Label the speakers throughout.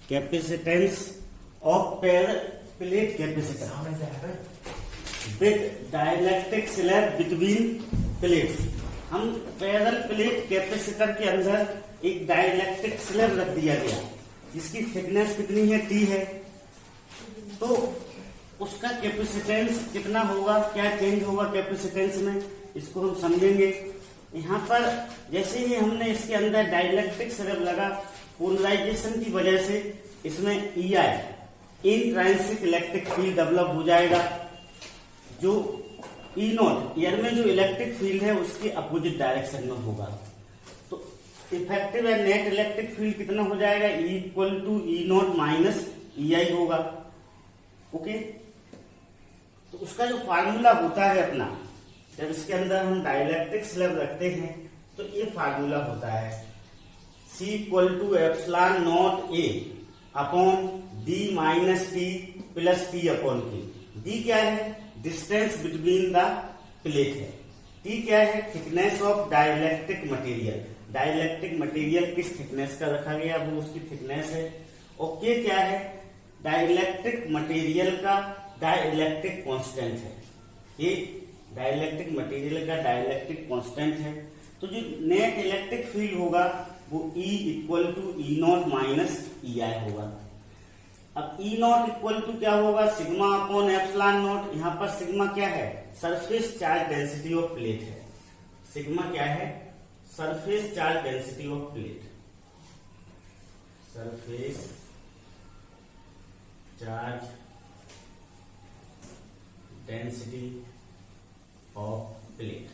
Speaker 1: Capacitance of pair plate capacitor with dielectric slab between plates. हम parallel plate capacitor के अंदर एक dielectric slab रख दिया गया जिसकी थिकनेस कितनी है, टी है। तो उसका कैपेसिटेंस कितना होगा, क्या चेंज होगा कैपेसिटेंस में, इसको हम समझेंगे। यहाँ पर जैसे ही हमने इसके अंदर डाइलेक्ट्रिक स्लैब लगा, पोलराइजेशन की वजह से इसमें EI इंट्रांसिक इलेक्ट्रिक फील्ड डेवलप हो जाएगा। जो E0 एयर में जो इलेक्ट्रिक फील्ड है उसके अपोजिट डायरेक्शन में होगा। तो इफेक्टिव या नेट इलेक्ट्रिक फील्ड कितना हो जाएगा, E=E0 माइनस EI होगा। ओके, तो उसका जो फार्मूला होता है अपना, जब इसके अंदर हम डाइलेक्ट्रिक स्लैब रखते हैं तो ये फार्मूला होता है C=ε0A upon D minus T plus T upon K। D क्या है, डिस्टेंस बिटवीन द प्लेट है। T क्या है, thickness of dielectric material. Dielectric material किस थिकनेस का रखा गया वो उसकी थिकनेस है। और K क्या है, डाइलेक्ट्रिक मटेरियल का डाइलेक्ट्रिक कांस्टेंट है। ये डाइलेक्ट्रिक मटेरियल का डाइलेक्ट्रिक कांस्टेंट है। तो जो नेट इलेक्ट्रिक फील्ड होगा वो E=E0 माइनस EI होगा। अब E0 क्या होगा, सिग्मा अपॉन एप्सिलॉन नॉट। यहाँ पर सिग्मा क्या है, surface charge density of plate है। सिग्मा क्या है, surface charge density of plate. Surface charge density of plate,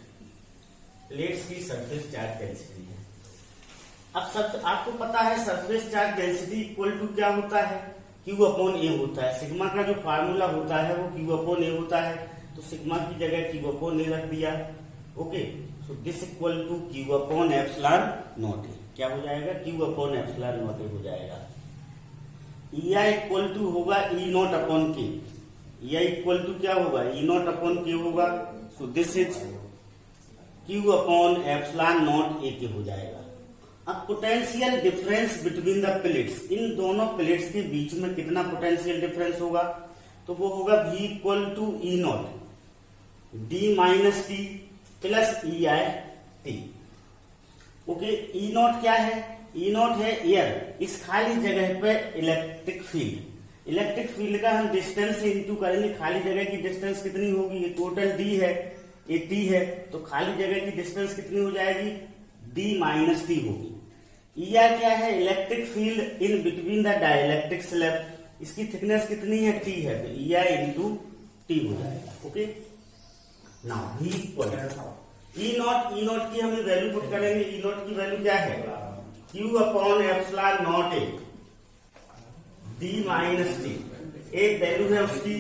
Speaker 1: plates की सरफेस चार्ज डेंसिटी है। अब आपको पता है surface charge density equal to क्या होता है, Q अपॉन A होता है। सिग्मा का जो फार्मूला होता है वो Q अपॉन A होता है। तो सिग्मा की जगह Q अपॉन A रख दिया। Okay, so this equal to Q upon epsilon not A। क्या हो जाएगा, Q upon epsilon not A हो जाएगा। EI इक्वल टू होगा E0 upon K। EI equal to क्या होगा, E0 अपॉन K होगा। So this is Q upon epsilon not A के हो जाएगा। अब potential difference between the plates, इन दोनों प्लेट्स के बीच में कितना पोटेंशियल डिफरेंस होगा, तो वो होगा V=E0 D minus T plus EI T। Okay, E0 क्या है, E0 है एयर, इस खाली जगह पे इलेक्ट्रिक फील्ड। इलेक्ट्रिक फील्ड का हम डिस्टेंस से इंटू करेंगे, खाली जगह की डिस्टेंस कितनी होगी, ये टोटल D है, ये T है, तो खाली जगह की डिस्टेंस कितनी हो जाएगी, D माइनस T होगी। EI क्या है, electric field in between the dielectric slab, इसकी थिकनेस कितनी है, T है, तो EI इंटू T हो जाएगा। ओके, नाउ E0 की हमें वैल्यू पुट करेंगे। E0 की वैल्यू क्या है, Q upon epsilon not A D minus T, एक वैल्यू है उसकी,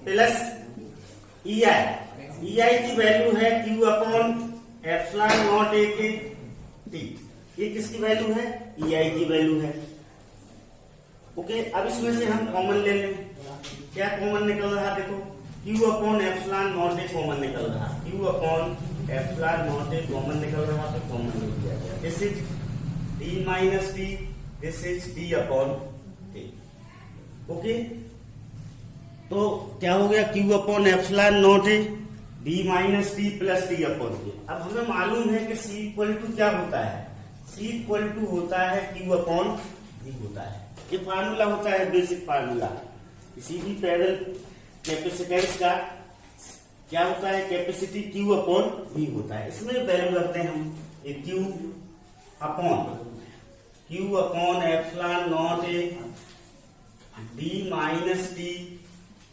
Speaker 1: प्लस EI की वैल्यू है Q upon epsilon not A के T। ये किसकी वैल्यू है, EI की वैल्यू है। ओके, अब इसमें से हम कॉमन ले लें। क्या कॉमन निकल रहा, देखो Q upon epsilon not A common निकल रहा। Q upon epsilon not A common निकल रहा, तो कॉमन ले लिया गया। This is D minus T, this is D upon T। Okay, तो क्या हो गया, Q upon epsilon not A D minus T plus T upon K। अब हमें मालूम है कि C इक्वल टू क्या होता है, C इक्वल टू होता है Q अपॉन V होता है। ये फार्मूला होता है, बेसिक फार्मूला। किसी भी पैरेलल कैपेसिटेंस का क्या होता है, कैपेसिटी Q अपॉन V होता है। इसमें वैल्यू रखते हैं हम, ये Q upon epsilon not A D minus T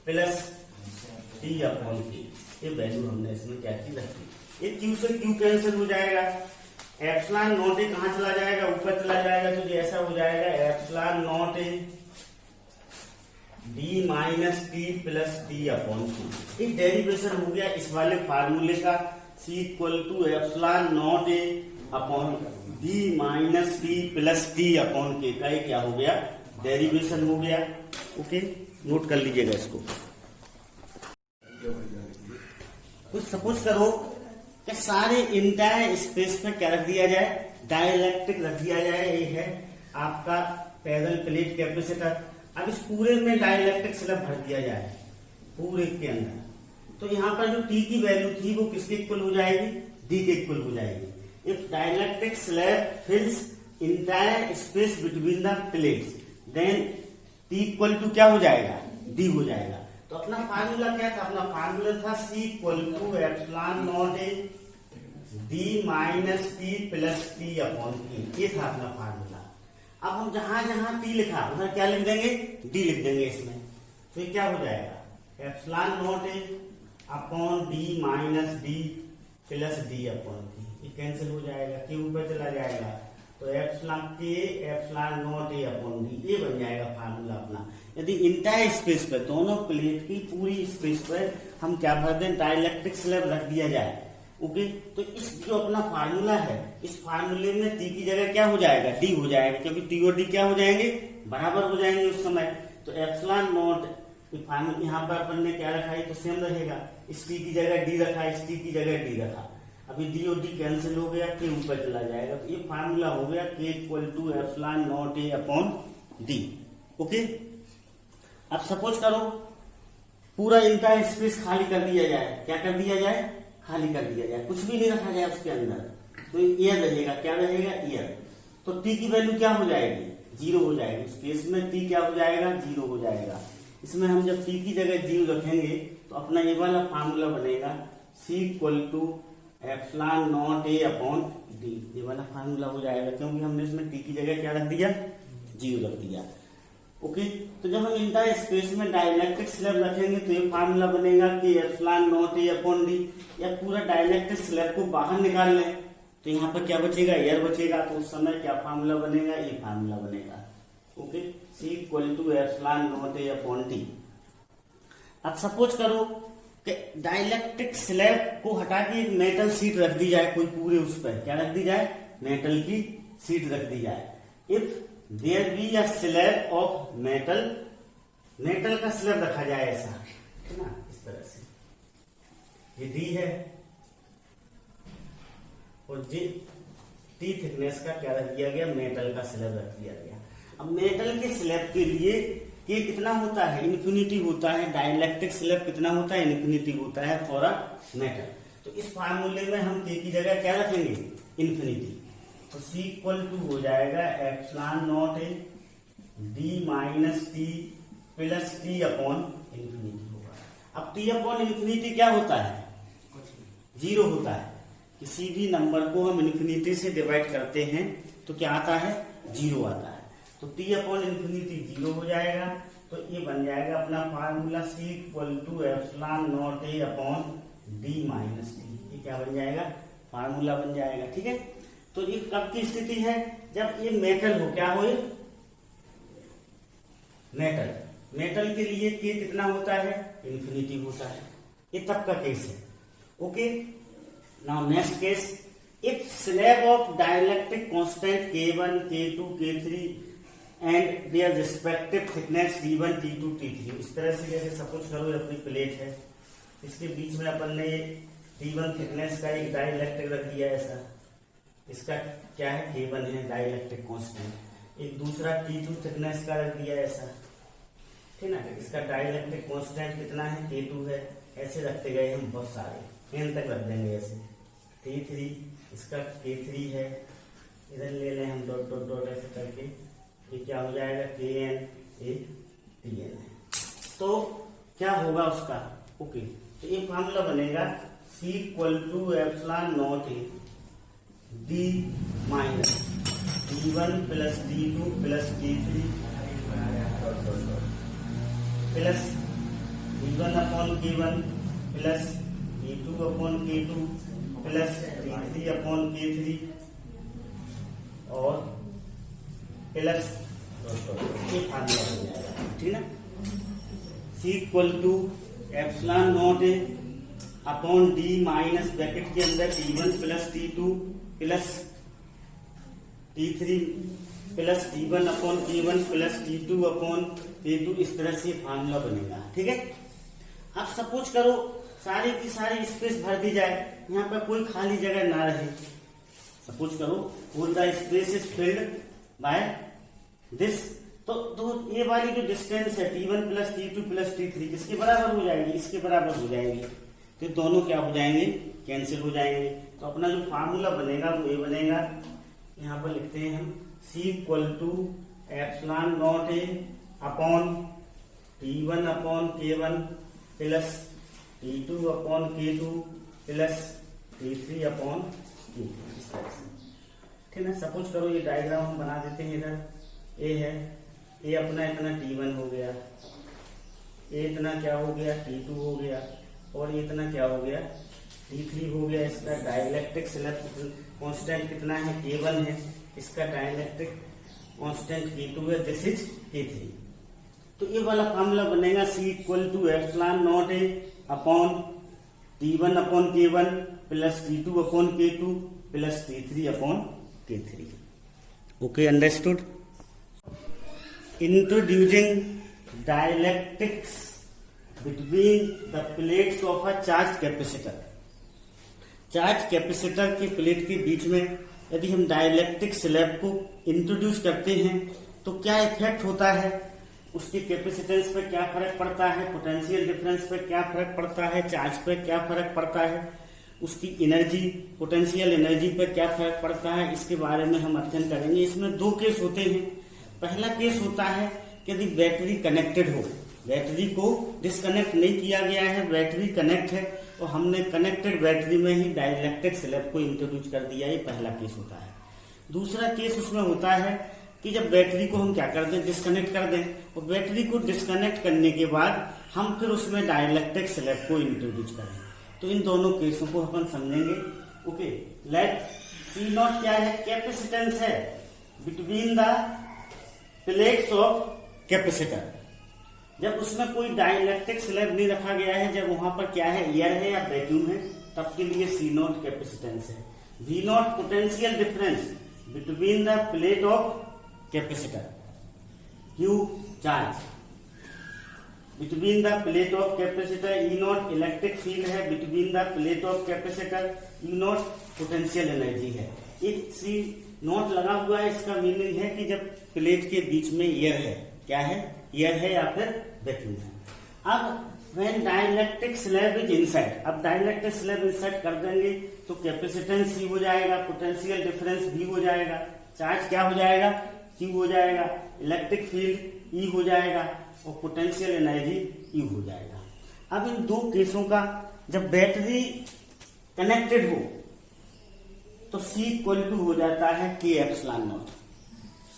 Speaker 1: plus T upon K। ये वैल्यू हमने इसमें क्या की रखी। ये Q से Q कैंसिल हो जाएगा, एप्सिलॉन नॉट A कहां चला जाएगा, ऊपर चला जाएगा, तो जैसा हो जाएगा epsilon not A D minus T plus T upon Q। एक डेरिवेशन हो गया इस वाले फार्मूले का, C equal to epsilon not A upon D minus T plus T upon K का क्या हो गया, डेरिवेशन हो गया। ओके, नोट कर लीजिएगा इसको। कुछ सपोज करो कि सारे इंटायर स्पेस में क्या रख दिया जाए, डाइलेक्ट्रिक रख दिया जाए। ये है आपका पैरेलल प्लेट कैपेसिटर। अब इस पूरे में डाइलेक्ट्रिक स्लैब भर दिया जाए पूरे के अंदर, तो यहाँ पर जो टी की वैल्यू थी वो किसके इक्वल हो जाएगी, डी के इक्वल हो जाएगी। If dielectric slab fills entire space between the plates then t equal to क्या हो जाएगा, डी हो जाएगा। तो अपना फार्मूला क्या था, अपना फार्मूला था C equal to epsilon not a d minus t plus t upon t, ये था अपना फार्मूला। अब हम जहां जहां टी लिखा उधर क्या लिख देंगे, डी लिख देंगे इसमें। तो ये क्या हो जाएगा, epsilon not a upon d minus D plus D upon t, ये कैंसिल हो जाएगा, के ऊपर चला जाएगा। तो एप्सिलॉन के epsilon not a upon d, ये बन जाएगा फार्मूला अपना। यदि इंटायर स्पेस पर, दोनों प्लेट की पूरी स्पेस पर हम क्या भर दें, डाइलेक्ट्रिक स्लैब रख दिया जाए, ओके। तो इस जो अपना फार्मूला है, इस फार्मूले में टी की जगह क्या हो जाएगा, डी हो जाएगा, क्योंकि टी और डी क्या हो जाएंगे, बराबर हो जाएंगे उस समय। तो एप्सिलॉन नॉट फार्मूला यहाँ पर अपन ने क्या रखा है, तो सेम रहेगा, इस टी की जगह डी रखा, इस टी की जगह डी रखा। अभी डी और डी कैंसिल हो गया, के ऊपर चला जाएगा। तो ये फार्मूला हो गया k equal to epsilon not a upon d, okay. अब सपोज करो पूरा इंटायर स्पेस खाली कर दिया जाए, क्या कर दिया जाए, खाली कर दिया जाए, कुछ भी नहीं रखा जाए उसके अंदर, तो एयर रहेगा, क्या रहेगा, एयर। तो टी की वैल्यू क्या हो जाएगी, जीरो हो जाएगी। उस केस में टी क्या हो जाएगा, जीरो हो जाएगा। इसमें हम जब टी की जगह जीरो रखेंगे तो अपना ये वाला फार्मूला बनेगा C equal to epsilon not a upon d, ये वाला फार्मूला हो जाएगा, क्योंकि हमने इसमें टी की जगह क्या रख दिया, जीरो रख दिया, ओके। तो जब हम इंटायर स्पेस में डाइलेक्ट्रिक स्लैब रखेंगे तो ये फार्मूला बनेगा कि epsilon not a upon D. या पूरा डाइलेक्ट्रिक स्लैब को बाहर निकाल लें तो यहाँ पर क्या बचेगा, एयर बचेगा। तो उस समय क्या फार्मूला बनेगा, ये फार्मूला बनेगा, okay, c equal to epsilon not a upon d. अब सपोज करो कि डाइलेक्ट्रिक स्लैब को हटा के एक मेटल शीट रख दी जाए, कोई पूरे उस पर क्या रख दी जाए, मेटल की शीट रख दी जाए। If there be a slab of metal, metal का स्लैब रखा जाए ऐसा, है ना, इस तरह से, ये डी है और जी टी थिकनेस का क्या रख दिया गया, मेटल का स्लैब रख दिया गया। अब मेटल के स्लैब के लिए के कितना होता है, इन्फिनिटी होता है। डाइलेक्ट्रिक स्लैब कितना होता है, इन्फिनिटी होता है फॉर अ मेटल। तो इस फार्मूले में हम के की जगह क्या रखेंगे, इन्फिनिटी। तो सी इक्वल टू हो जाएगा epsilon not a d minus t plus t upon infinity होगा। अब टी अपॉन इन्फिनिटी क्या होता है, जीरो होता है। किसी भी नंबर को हम इन्फिनिटी से डिवाइड करते हैं तो क्या आता है, जीरो आता है। तो टी अपॉन इन्फिनिटी जीरो हो जाएगा। तो ये बन जाएगा अपना formula c equal to epsilon not a upon d minus t, ये क्या बन जाएगा, फार्मूला बन जाएगा, ठीक है। तो ये कब की स्थिति है, जब ये मेटल हो, क्या हो, मेटल, मेटल के लिए के कितना होता है, इन्फिनिटी होता है, ये तब का केस है, okay. Now next case, if slab of dielectric constant K1, K2, K3 and their respective thickness T1, T2, T3, इस तरह से जैसे सपोज करो अपनी प्लेट है, इसके बीच में अपन ने T1 थिकनेस का एक डाइलेक्ट्रिक रख दिया ऐसा, इसका क्या है, K1 है डाइलेक्ट्रिक कांस्टेंट। एक दूसरा T2 थिकनेस का रख दिया ऐसा, ठीक ना, इसका डाइलेक्ट्रिक कांस्टेंट कितना है, K2 है। ऐसे रखते गए हम बहुत सारे, एन तक रख देंगे ऐसे। T3 इसका K3 है, इधर ले लें हम डॉट डॉट डॉट ऐसे करके, ये क्या हो जाएगा, Kn, एक Tn है। तो क्या होगा उसका, ओके। तो ये फार्मूला बनेगा C equal to epsilon not a d minus D1 plus D2 plus D3 plus D1 upon K1 plus D2 upon K2 plus D3 upon K3 और प्लस ये फार्मूला बन जाएगा, ठीक है। C equal to epsilon not a upon d minus bracket के अंदर T1 plus T2 plus T3 plus T1 upon K1 plus T2 upon K2, इस तरह से फार्मूला बनेगा, ठीक है। अब सपोज करो सारी की सारी स्पेस भर दी जाए, यहाँ पर कोई खाली जगह ना रहे। सपोज करो all the space is filled by this तो ये वाली जो डिस्टेंस है T1 plus T2 plus T3 किसके बराबर हो जाएगी, इसके बराबर हो जाएगी। तो दोनों क्या हो जाएंगे, कैंसिल हो जाएंगे। तो अपना जो फार्मूला बनेगा वो ये बनेगा, यहाँ पर लिखते हैं हम C equal to epsilon not A upon T1 upon K1 plus T2 upon K2 plus T3 upon K3, इस तरह से। ठीक है, सपोज करो ये डायग्राम हम बना देते हैं। इधर ए है, ए अपना इतना T1 हो गया, ए इतना क्या हो गया T2 हो गया, और ये इतना क्या हो गया T3 हो गया। इसका डाइलेक्ट्रिक स्लैब कांस्टेंट कितना है, K1 है। इसका डाइलेक्ट्रिक कांस्टेंट K2 है, दिस इज K3। तो ये वाला फार्मूला बनेगा C equal to epsilon not A upon T1 upon K1 plus T2 upon K2 plus T3 upon K3। Okay, understood. Introducing dielectrics between the plates of a charge capacitor. Charge capacitor की plate के बीच में यदि हम dielectric slab को introduce करते हैं तो क्या इफेक्ट होता है, उसकी कैपेसिटेंस पे क्या फर्क पड़ता है, पोटेंशियल डिफरेंस पे क्या फर्क पड़ता है, चार्ज पे क्या फर्क पड़ता है, उसकी एनर्जी पोटेंशियल एनर्जी पे क्या फर्क पड़ता है, इसके बारे में हम अध्ययन करेंगे। इसमें दो केस होते हैं। पहला केस होता है कि यदि बैटरी कनेक्टेड हो, बैटरी को डिस्कनेक्ट नहीं किया गया है, बैटरी कनेक्ट है और हमने कनेक्टेड बैटरी में ही डाइलेक्ट्रिक स्लैब को इंट्रोड्यूस कर दिया, ये पहला केस होता है। दूसरा केस उसमें होता है कि जब बैटरी को हम क्या कर दें, डिस्कनेक्ट कर दें, और बैटरी को डिस्कनेक्ट करने के बाद हम फिर उसमें डाइलेक्ट्रिक स्लैब को इंट्रोड्यूस करें। तो इन दोनों केसों को अपन समझेंगे। ओके, लेट C नॉट क्या है, कैपेसिटेंस है between the plates of capacitor. जब उसमें कोई डाइलेक्ट्रिक स्लैब नहीं रखा गया है, जब वहां पर क्या है, एयर है या वैक्यूम है, तब के लिए C नॉट कैपेसिटेंस है। V not potential difference between the plate of capacitor. Q charge between the plate of capacitor. E not electric field है between the plate of capacitor. E not potential energy है। एक C not लगा हुआ है, इसका meaning है कि जब प्लेट के बीच में एयर है, क्या है, एयर है या फिर वैक्यूम है। अब when dielectric slab is inside, अब डाइलेक्ट्रिक स्लैब इनसाइड कर देंगे तो कैपेसिटेंस C हो जाएगा, पोटेंशियल डिफरेंस V हो जाएगा, चार्ज क्या हो जाएगा, Q हो जाएगा, इलेक्ट्रिक फील्ड E हो जाएगा और पोटेंशियल एनर्जी E हो जाएगा। अब इन दो केसों का जब बैटरी कनेक्टेड हो तो C इक्वल टू हो जाता है K एप्सिलॉन नॉट।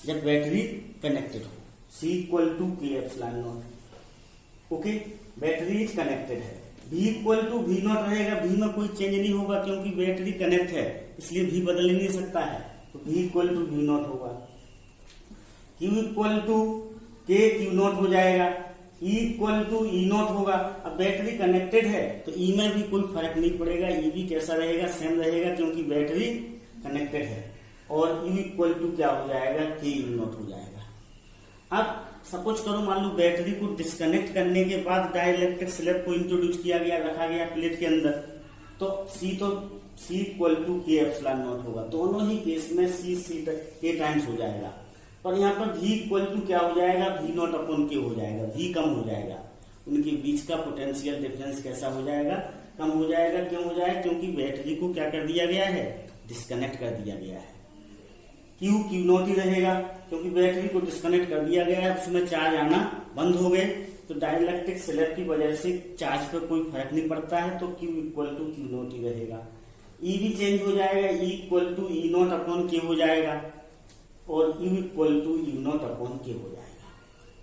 Speaker 1: जब बैटरी कनेक्टेड हो C equal to K epsilon naught. Okay, battery is connected है। V equal to V naught रहेगा, V में कोई चेंज नहीं होगा क्योंकि बैटरी कनेक्ट है, इसलिए V बदल नहीं सकता है, तो V equal to V naught होगा। Q equal to K Q naught हो जाएगा, E equal to E naught होगा। अब बैटरी कनेक्टेड है तो E में भी कोई फर्क नहीं पड़ेगा, E भी कैसा रहेगा, सेम रहेगा क्योंकि बैटरी कनेक्टेड है। और U इक्वल टू क्या हो जाएगा, K U नॉट हो जाएगा। अब सपोज करो मान लो बैटरी को डिस्कनेक्ट करने के बाद डाइलेक्ट्रिक स्लैब को इंट्रोड्यूस किया गया, रखा गया प्लेट के अंदर, तो C equal to K epsilon naught होगा। दोनों ही केस में C K टाइम्स हो जाएगा। और यहाँ पर V इक्वल टू क्या हो जाएगा, V नॉट अपॉन K हो जाएगा, V कम हो जाएगा, उनके बीच का पोटेंशियल डिफरेंस कैसा हो जाएगा, कम हो जाएगा। क्यों हो जाएगा, क्योंकि बैटरी को क्या कर दिया गया है, डिस्कनेक्ट कर दिया गया है। Q नॉट ही रहेगा क्योंकि बैटरी को डिस्कनेक्ट कर दिया गया है, उसमें चार्ज आना बंद हो गए, तो डाइलेक्ट्रिक स्लैब की वजह से चार्ज पर कोई फर्क नहीं पड़ता है, तो Q equal to Q naught ही रहेगा। E भी चेंज हो जाएगा, E equal to E naught upon K हो जाएगा और U equal to U naught upon K हो जाएगा।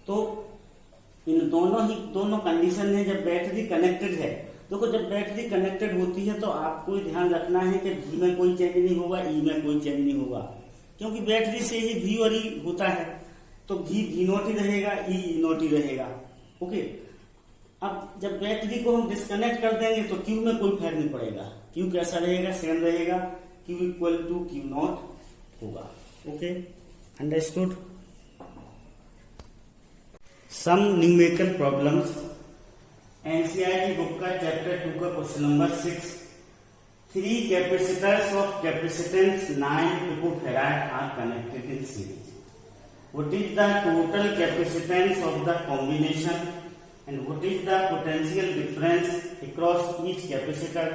Speaker 1: तो इन दोनों कंडीशन है जब बैटरी कनेक्टेड है। देखो जब बैटरी कनेक्टेड होती है तो आपको ध्यान रखना है कि V में कोई चेंज नहीं होगा, E में कोई चेंज नहीं होगा, क्योंकि बैटरी से ही V और E होता है, तो V नॉट ही रहेगा, E नॉट ही रहेगा। ओके, अब जब बैटरी को हम डिस्कनेक्ट कर देंगे तो Q में कोई फर्क नहीं पड़ेगा, Q कैसा रहेगा, सेम रहेगा, Q equal to Q not होगा। Okay, understood. Some numerical problems, NCERT book का चैप्टर 2 का question number 6। 3 capacitors of capacitance 9 picofarad are connected in series। what is the total capacitance of the combination and what is the potential difference across each capacitor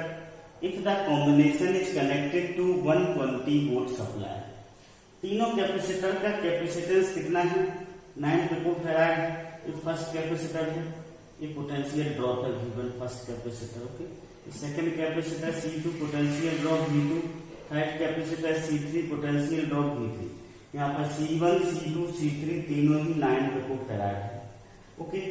Speaker 1: if the combination is connected to 120 volt supply. तीनों capacitor का capacitance कितना है? 9 picofarad है, ये first capacitor है, ये potential drop है V1 first capacitor, okay. Second capacitor C2 potential drop V2, third capacitor C3 potential drop V3। यहाँ पर C1 C2 C3 तीनों ही 9 पिकोफैराड है, ओके।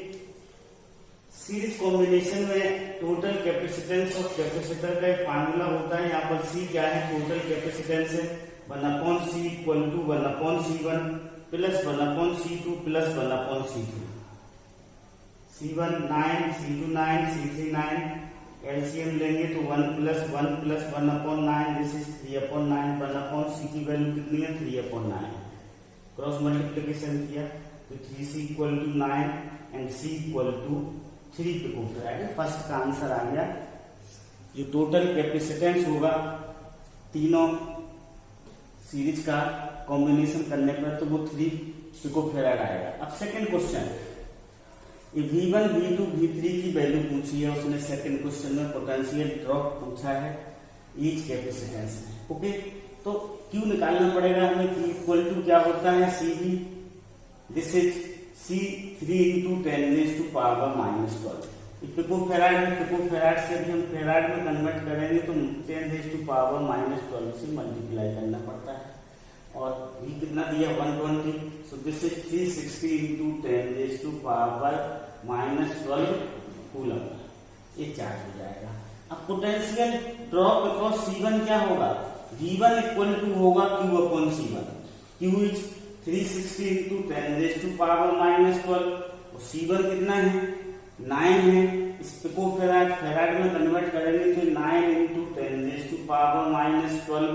Speaker 1: सीरीज कॉम्बिनेशन में टोटल कैपेसिटेंस ऑफ कैपेसिटर का एक फार्मूला होता है। यहाँ पर C क्या है? टोटल कैपेसिटेंस है 1/C equal to 1/C1 plus 1/C2 plus 1/C3। C1 9, C2 9, C3 9, LCM लेंगे तो 1 plus 1 plus 1/9, this is 3/9। 1/C की वैल्यू कितनी है? 3/9। क्रॉस मल्टीप्लिकेशन किया तो 3C equal to 9 and C equal to 3 picofarad. First का answer आ गया। जो टोटल कैपेसिटेंस होगा तीनों सीरीज का कॉम्बिनेशन करने पर तो वो 3 पिकोफैराड आएगा। अब सेकंड क्वेश्चन, ये V1 V2 V3 की वैल्यू पूछी है उसने। सेकंड क्वेश्चन में पोटेंशियल ड्रॉप पूछा है ईच कैपेसिटेंस, ओके। तो क्यू निकालना पड़ेगा हमें कि इक्वल टू क्या होता है? CV, this is C3 into 10⁻⁻12। Picofarad है, पिकोफैराड से भी हम फैराड में कन्वर्ट करेंगे तो 10⁻⁻12 से मल्टीप्लाई करना पड़ता है। और ये कितना दिया? 120, सो दिस इज 360 इंटू 10⁻⁻12 कूलम, ये चार्ज हो जाएगा। अब पोटेंशियल ड्रॉप अक्रॉस C1 क्या होगा? V1 इक्वल टू होगा Q/C1। Q इज 360 इंटू 10⁻⁻12 और C1 कितना है? 9 है। इस पिकोफैराड फैराड में कन्वर्ट करेंगे तो 9 इंटू 10⁻⁻12,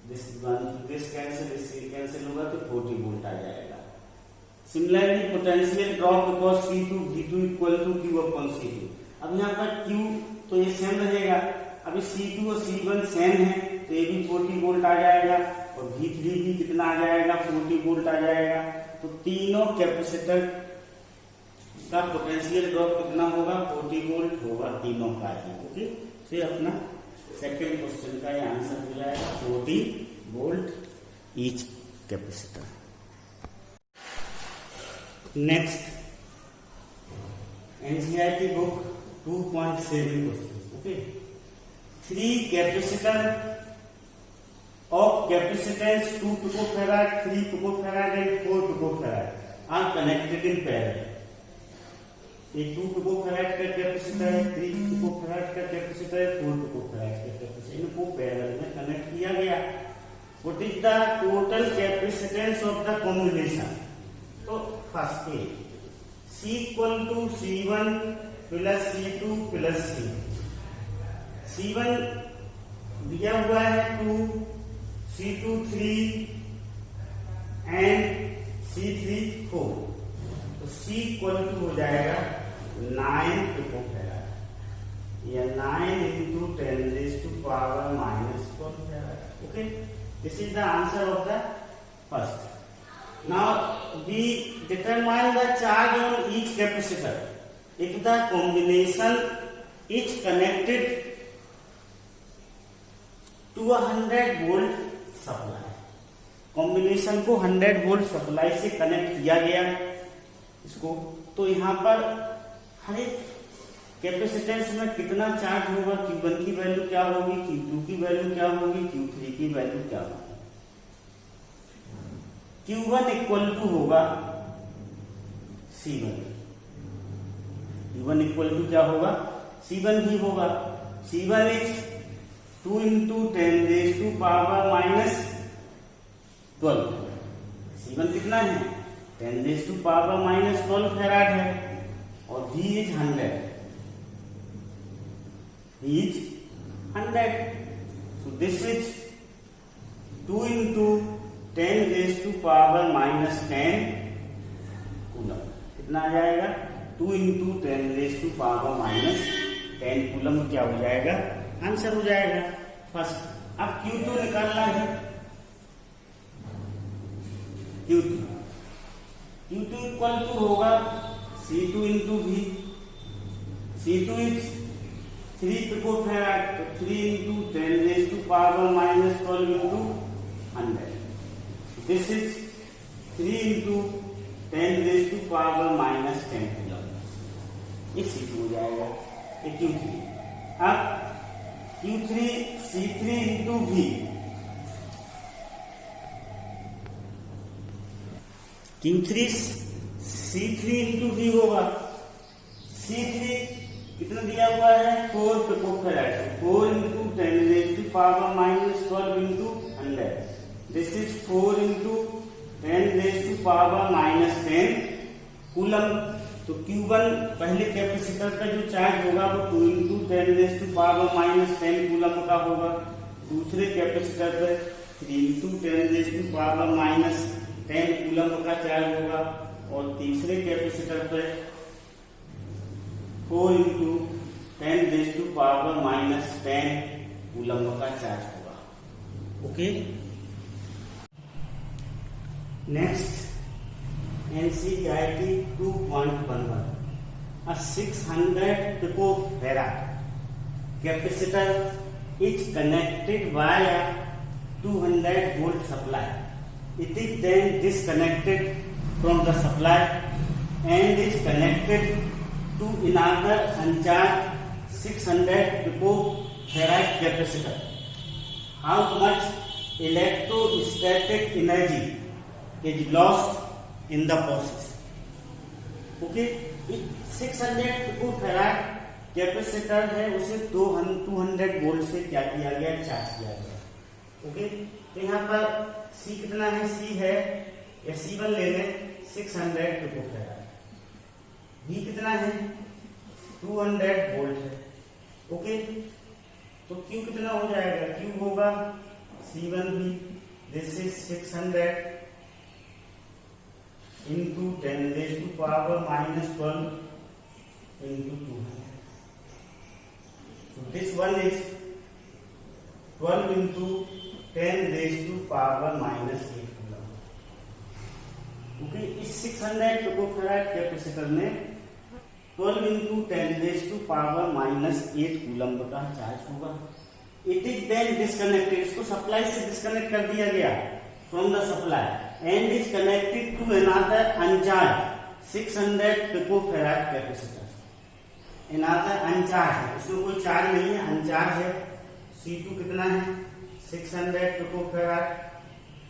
Speaker 1: दिस कैंसिल, इससे कैंसिल होगा तो 40 वोल्ट आ जाएगा। Similarly potential drop across C2 V2 equal to Q/C2। अब यहाँ पर Q तो ये सेम रहेगा। अभी C2 और C1 सेम है तो ये भी 40 वोल्ट आ जाएगा और V3 भी कितना आ जाएगा? 40 वोल्ट आ जाएगा। तो तीनों कैपेसिटर का पोटेंशियल ड्रॉप कितना होगा? 40 वोल्ट होगा तीनों का ही, ओके। फिर अपना सेकंड क्वेश्चन का ये आंसर हो जाएगा 40 volt each capacitor. Next NCERT book 2.7 question, okay. 3 capacitor of capacitance 2 picofarad, 3 picofarad and 4 picofarad are connected in parallel. ये 2 पिकोफैराड का कैपेसिटर है, 3 पिकोफैराड का कैपेसिटर है, 4 पिकोफैराड का कैपेसिटर, इनको पैरेलल में कनेक्ट किया गया। What is the total capacitance of the combination? तो first a C equal to C1 plus C2 plus C। C1 दिया हुआ है 2, C2 3 एंड C3 4, तो C इक्वल टू हो जाएगा 9 पिकोफैराड, या 9 into 10⁻⁻12 farad, okay. This is the answer of the first. Now we determine the charge on each capacitor if the combination is connected to 100 volt supply. Combination को 100 volt supply से connect किया गया इसको, तो यहाँ पर हर एक कैपेसिटेंस में कितना चार्ज होगा? Q1 की वैल्यू क्या होगी, Q2 की वैल्यू क्या होगी, Q3 की वैल्यू क्या होगी? Q1 इक्वल टू होगा C1, Q1 इक्वल टू क्या होगा? C1 भी होगा। C1 is 2 into 10⁻⁻12। C1 कितना है? 10⁻⁻12 फैराड है और V is 100, V is 100, so this is 2 into 10⁻⁻10 coulomb. कितना आ जाएगा? 2 into 10⁻⁻10 कूलम क्या हो जाएगा? आंसर हो जाएगा फर्स्ट। अब Q2 निकालना है, Q2 इक्वल टू होगा C2 into V। C2 is 3 picofarad, तो 3 into 10 raise to power minus 12 into 100। This is 3 into 10 raise to power minus 10 coulomb. ये C2 हो जाएगा, ये Q3। अब Q3 C3 into V, Q3 C3 into V होगा। C3 कितना दिया हुआ है 4 picofarad, 4 into 10 raise to power minus 12 into 100। This is 4 into 10 raise to power minus 10 coulomb. तो Q1 पहले कैपेसिटर का जो चार्ज होगा वो 2 into 10 raise to power minus 10 coulomb का होगा। दूसरे कैपेसिटर पर 3 into 10 raise to power minus 10 coulomb का चार्ज होगा। और तीसरे कैपेसिटर पर 4 into 10 raise to power minus 10 coulomb का चार्ज होगा। Okay, next NCERT 2.11, a 600 picofarad capacitor is connected via 200 volt supply. It is then disconnected from the supply and is connected to another uncharged 600 picofarad capacitor. How much electrostatic energy is lost in the process? Okay, 600 picofarad capacitor है, उसे 200 volt से क्या किया गया, charge किया गया। Okay, तो यहाँ पर C कितना है, C है या C1 ले लें 600 पिकोफैराड, V कितना है 200 वोल्ट है। ओके, तो Q कितना हो जाएगा, Q होगा C1V, this is 600 into 10 raised to power minus 12 into 200. So this one is 12 into 10 raised to power minus 8 coulomb. Okay, इस 600 पिकोफैराड कैपेसिटर में 12 into 10 raised to power minus 8 coulomb का charge होगा। It is then disconnected, इसको supply से disconnect कर दिया गया from the supply and is connected to another uncharged 600 picofarad capacitor. Another uncharged है, इसमें कोई चार्ज नहीं है, अनचार्ज है। C2 कितना है 600 picofarad,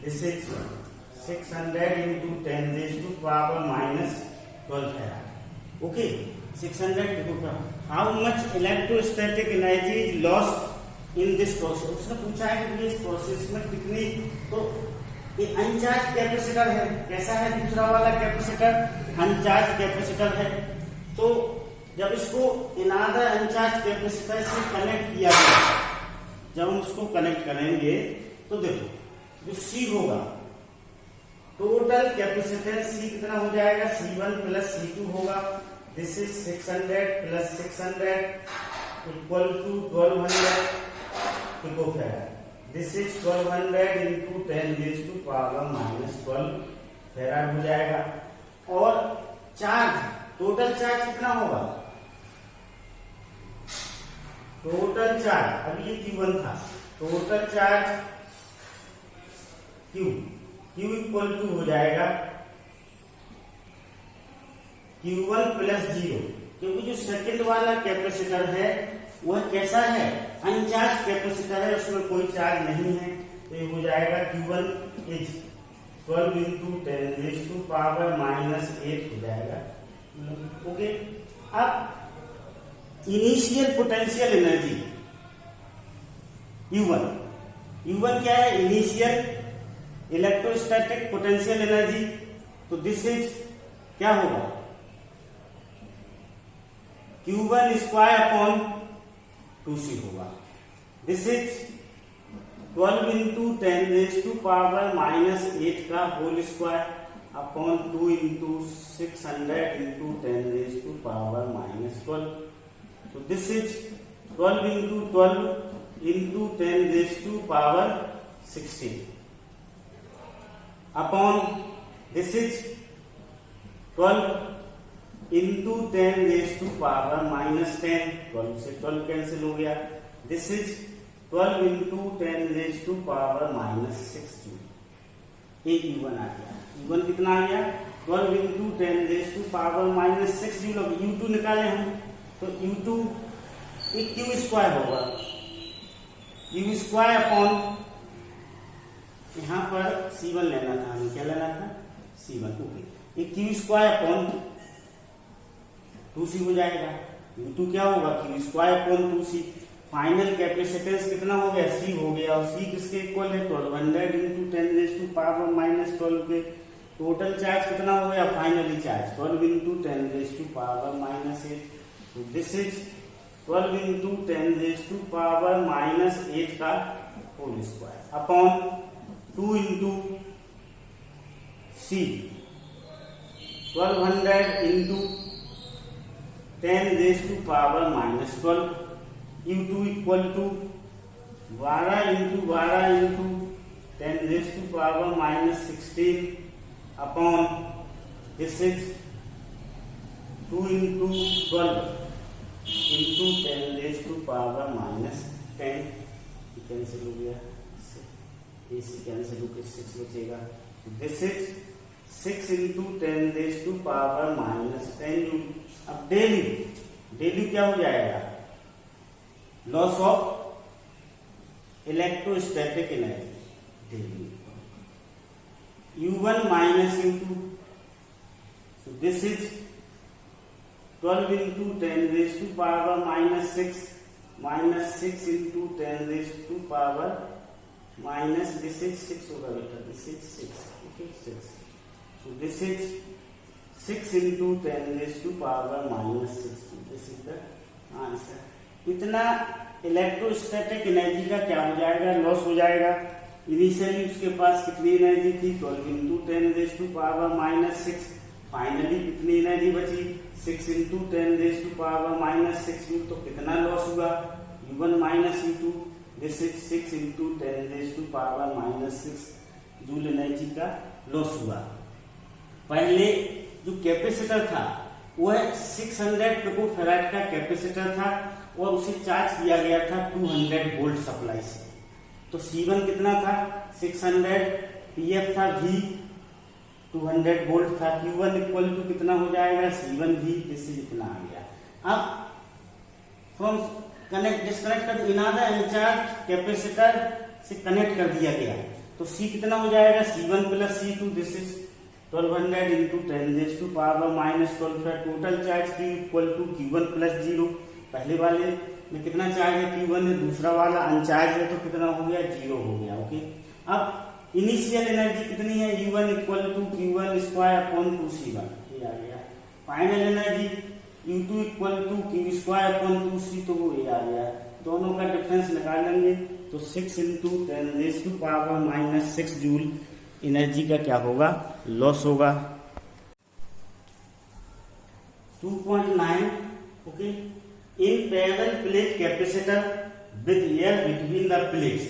Speaker 1: this is 600 into 10 raised to power minus 12 farad. Okay, 600 picofarad. How much electrostatic energy is lost in this process? उसने पूछा है कि इस प्रोसेस में कितनी, तो ये अनचार्ज कैपेसिटर है। कैसा है दूसरा वाला कैपेसिटर, अनचार्ज कैपेसिटर है। तो जब इसको अनदर अनचार्ज कैपेसिटर से कनेक्ट किया गया, जब हम उसको कनेक्ट करेंगे तो देखो जो C होगा, टोटल कैपेसिटर C कितना हो जाएगा, C1 प्लस C2 होगा। This is 600 plus 600 equal to 1200 picofarad. This is 1200 into 10 raised to power minus 12 farad हो जाएगा। और चार्ज, टोटल चार्ज कितना होगा, टोटल चार्ज, अभी ये Q1 था, total charge Q equal to हो जाएगा Q1 प्लस 0, क्योंकि जो सेकंड वाला कैपेसिटर है वह कैसा है, अनचार्ज कैपेसिटर है, उसमें कोई चार्ज नहीं है। तो ये हो जाएगा Q1 is 12 into 10 raised to power minus 8 हो जाएगा। ओके, अब इनिशियल पोटेंशियल एनर्जी U1 क्या है, इनिशियल इलेक्ट्रोस्टैटिक पोटेंशियल एनर्जी। तो दिस इज क्या होगा, Q1 स्क्वायर अपॉन 2C होगा। This is 12 into 10 raised to power minus 8 का whole square upon 2 into 600 into 10 raised to power minus 12. So this is 12 into 12 into 10 raised to power 16 upon this is 12 into 10 raise to power minus 10, 12 से 12 cancel हो गया। This is 12 into 10 raise to power minus 6 joule. ये U1 आ गया। U1 कितना आ गया? 12 into 10 raise to power minus 6 joule. अब U2 निकाले हम, तो U2 एक क्यू स्क्वायर होगा, क्यू स्क्वायर अपॉन, यहां पर C1 लेना था हमें, क्या लेना था? C1। ओके, एक क्यू स्क्वायर अपॉन 2C हो जाएगा। U2 क्या होगा? Q square upon 2C। Final capacitance कितना हो गया? C हो गया, और C किसके इक्वल है? 1200 into 10 raise to power minus 12 के। टोटल चार्ज कितना हो गया? Finally charge 12 into 10 raise to power minus 8। This is 12 into 10 raise to power minus 8 का whole square upon 2 into C 1200 into 10 raise to power minus 12। U2 equal to 12 into 12 into 10 raise to power minus 16 upon this is 2 into 12 into 10 raise to power minus 10। Cancel हो गया, इसी cancel होकर 6 बचेगा। This is 6 into 10 raise to power minus 10। अब डेली क्या हो जाएगा? लॉस ऑफ इलेक्ट्रोस्टैटिक एनर्जी डेली U1 minus U2। so this is 12 into 10 raised to power minus 6 into 10 raised to power minus, this is 6 होगा बेटा, this is 6, okay 6। so this is 6 into 10 raised to power minus 6, this is the answer। इतना electrostatic energy का क्या हो जाएगा? Loss हो जाएगा। Initially उसके पास कितनी एनर्जी थी? 12 into 10 raise to power minus 6। Finally कितनी एनर्जी बची? 6 into 10 raise to power minus 6 joule. तो कितना लॉस हुआ? U1 minus U2। This is 6 into 10 raise to power minus 6 joule energy का लॉस हुआ। पहले जो कैपेसिटर था वह 600 पिकोफैराड का कैपेसिटर था और उसे चार्ज किया गया था 200 वोल्ट सप्लाई से। तो C1 कितना था? 600, PF था V 200 वोल्ट था। Q1 इक्वल टू कितना हो जाएगा? C1 V, इससे इतना आ गया। अब फ्रॉम कनेक्ट डिस्कनेक्ट कर इनअदर अनचार्ज कैपेसिटर से कनेक्ट कर दिया गया, तो C कितना हो जाएगा? C1 plus C2। This is 1200 into 10 raise to power minus 12। Total charge Q equal to Q1 plus 0। पहले वाले में कितना चार्ज है? Q1 है। दूसरा वाला अनचार्ज है, तो कितना हो गया? 0 हो गया। ओके, अब इनिशियल एनर्जी कितनी है? U1 equal to Q1 square upon 2C1, ये आ गया। Final energy U2 equal to Q square upon 2C, तो वो ये आ गया। दोनों का डिफरेंस निकाल लेंगे, तो 6 into 10 raise to power minus 6 joule energy का क्या होगा? लॉस होगा। 2.9 okay, in parallel plate capacitor with air between the plates,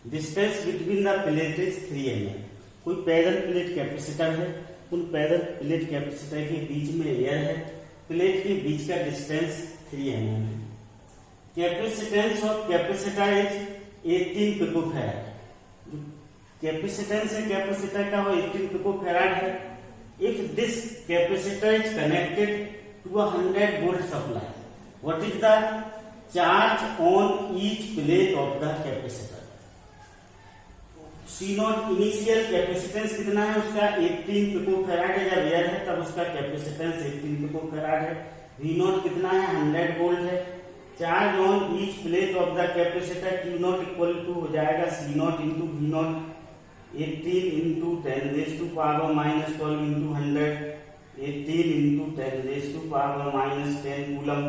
Speaker 1: distance between the plate is 3 mm। कोई पैरेलल प्लेट कैपेसिटर है, उन पैरेलल प्लेट कैपेसिटर के बीच में एयर है, प्लेट के बीच का डिस्टेंस 3 mm है। Capacitance of capacitor is 18 picofarad. Capacitance है कैपेसिटर का वो 18 पिकोफैराड है। If this capacitor is connected to a 100 volt supply, what is the charge on each plate of the capacitor? C0 initial capacitance कितना है उसका? 18 picofarad है। जब air है तब उसका कैपेसिटेंस 18 पिकोफैराड है। V0 कितना है? 100 वोल्ट है। Charge on each plate of the capacitor Q0 equal to हो जाएगा C0 into V0, 18 into 10 raise to power minus 12 into 100, 18 into 10 raise to power minus 10 coulomb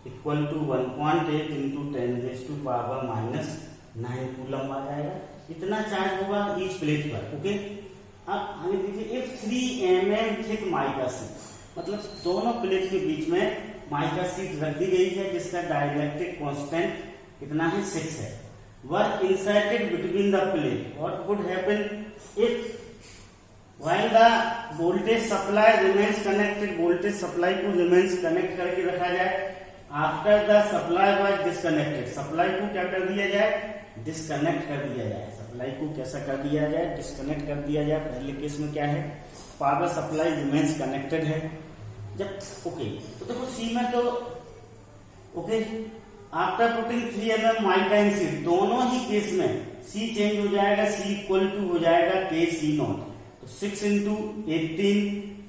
Speaker 1: equal to 1.8 into 10 raise to power minus 9 coulomb आ जाएगा। इतना charge होगा each plate पर। Okay, अब हमें देखिए if 3 mm thick mica sheet, मतलब दोनों प्लेट के बीच में माइका शीट रख दी गई है जिसका डाइलेक्ट्रिक कांस्टेंट कितना है? 6 है। Were inserted between the plate, what would happen if while the voltage supply remains connected, voltage supply को रिमेन्स कनेक्ट करके रखा जाए। After the supply was disconnected, supply को क्या कर दिया जाए, डिस्कनेक्ट कर दिया जाए। सप्लाई को कैसा कर दिया जाए, डिस्कनेक्ट कर दिया जाए। पहले केस में क्या है, पावर सप्लाई रिमेन्स कनेक्टेड है। जब ओके तो देखो सी में तो okay after putting 3 mm mica in C, दोनों ही केस में सी चेंज हो जाएगा, सी इक्वल टू हो जाएगा के सी नॉट। तो 6 into 18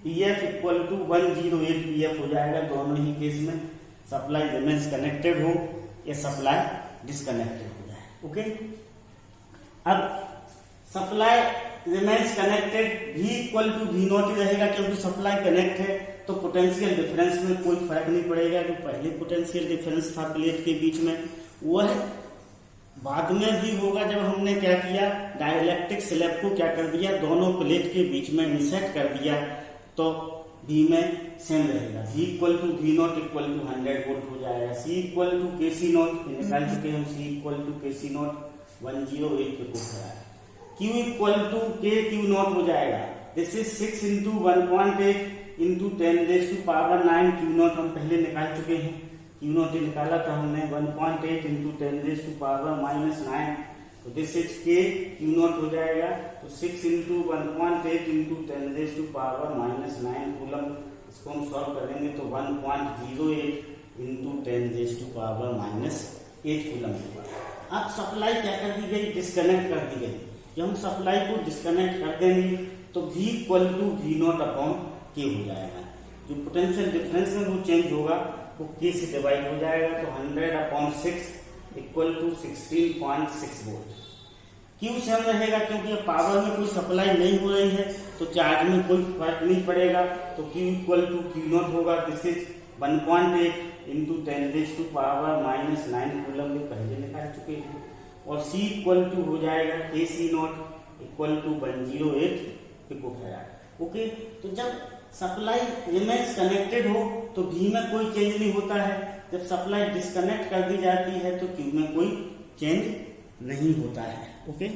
Speaker 1: pF equal to 108 pF हो जाएगा दोनों ही केस में। सप्लाई रिमेन्स कनेक्टेड हो या सप्लाई डिस्कनेक्टेड हो जाए। ओके, अब सप्लाई रिमेन्स कनेक्टेड भी इक्वल टू वी नॉट ही रहेगा, क्योंकि सप्लाई कनेक्ट है तो पोटेंशियल डिफरेंस में कोई फर्क नहीं पड़ेगा। जो पहले पोटेंशियल डिफरेंस था प्लेट के बीच में, वह बाद में भी होगा जब हमने क्या किया, डाइलेक्ट्रिक स्लैब को क्या कर दिया, दोनों प्लेट के बीच में इंसर्ट कर दिया, तो V में सेम रहेगा। V equal to V naught equal to 100 volt हो जाएगा। C इक्वल टू के सी नॉट निकाल चुके हम, C इक्वल टू के सी नॉट 108 पे कुछ है। Q इक्वल टू के क्यू नॉट हो जाएगा। This is 6 into 1.8 into 10 raised to power 9 Q not हम पहले निकाल चुके हैं। क्यू नॉट निकाला था हमने 1.8 into 10 raised to power -9, तो दिस इज के क्यू नॉट हो जाएगा। तो 6 into 1.8 into 10 raised to power -9 coulomb. इसको हम सॉल्व करेंगे तो 1.08 into 10 raised to power -8 coulomb होगा। अब सप्लाई क्या कर दी गई, डिस्कनेक्ट कर दी गई। जब हम सप्लाई को डिस्कनेक्ट कर देंगे तो V equal to V naught upon के हो जाएगा। जो पोटेंशियल डिफरेंस में वो चेंज होगा वो के से डिवाइड हो जाएगा, तो 100/6 equal to 16.6 volt. Q same रहेगा क्योंकि पावर में कोई सप्लाई नहीं हो रही है तो चार्ज में कोई फर्क नहीं पड़ेगा, तो Q equal to Q not होगा। This is 1.8 into 10 raised to power -9 coulomb में पहले निकाल चुके हैं। और C इक्वल टू हो जाएगा के C not equal to 108 picofarad. Okay, तो जब सप्लाई रिमेन्स कनेक्टेड हो तो V में कोई चेंज नहीं होता है। जब सप्लाई डिस्कनेक्ट कर दी जाती है तो Q में कोई चेंज नहीं होता है। ओके।